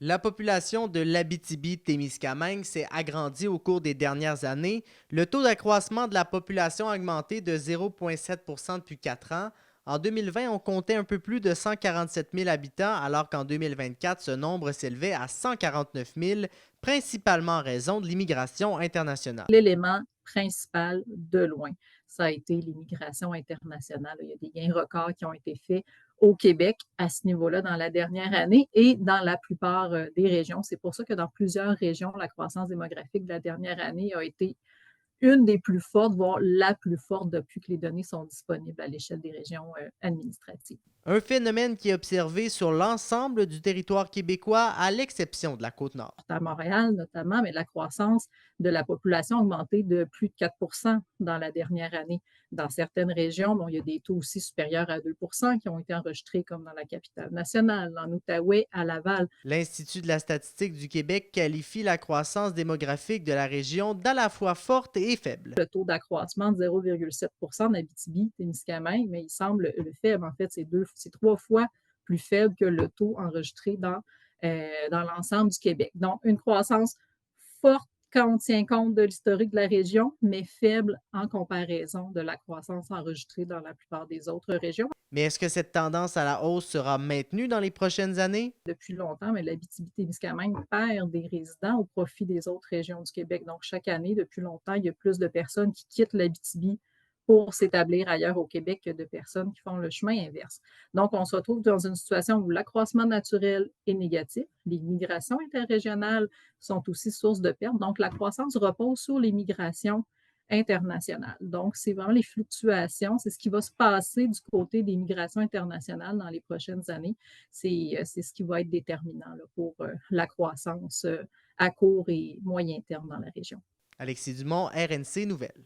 La population de l'Abitibi-Témiscamingue s'est agrandie au cours des dernières années. Le taux d'accroissement de la population a augmenté de 0,7 depuis 4 ans. En 2020, on comptait un peu plus de 147 000 habitants, alors qu'en 2024, ce nombre s'élevait à 149 000, principalement en raison de l'immigration internationale. L'élément principal de loin, ça a été l'immigration internationale. Il y a des gains records qui ont été faits au Québec à ce niveau-là dans la dernière année et dans la plupart des régions. C'est pour ça que dans plusieurs régions, la croissance démographique de la dernière année a été une des plus fortes, voire la plus forte depuis que les données sont disponibles à l'échelle des régions administratives. Un phénomène qui est observé sur l'ensemble du territoire québécois, à l'exception de la Côte-Nord. À Montréal notamment, mais la croissance de la population a augmenté de plus de 4 dans la dernière année. Dans certaines régions, bon, il y a des taux aussi supérieurs à 2 qui ont été enregistrés, comme dans la capitale nationale, en Outaouais, à Laval. L'Institut de la statistique du Québec qualifie la croissance démographique de la région d'à la fois forte et faible. Le taux d'accroissement de 0,7 en Abitibi-Témiscamingue, mais il semble le faible. En fait, c'est 3 fois plus faible que le taux enregistré dans l'ensemble du Québec. Donc, une croissance forte quand on tient compte de l'historique de la région, mais faible en comparaison de la croissance enregistrée dans la plupart des autres régions. Mais est-ce que cette tendance à la hausse sera maintenue dans les prochaines années? Depuis longtemps, mais l'Abitibi-Témiscamingue perd des résidents au profit des autres régions du Québec. Donc, chaque année, depuis longtemps, il y a plus de personnes qui quittent l'Abitibi pour s'établir ailleurs au Québec que de personnes qui font le chemin inverse. Donc, on se retrouve dans une situation où l'accroissement naturel est négatif, les migrations interrégionales sont aussi source de pertes. Donc, la croissance repose sur les migrations internationales. Donc, c'est vraiment les fluctuations, c'est ce qui va se passer du côté des migrations internationales dans les prochaines années. C'est ce qui va être déterminant là, pour la croissance à court et moyen terme dans la région. Alexis Dumont, RNC Nouvelles.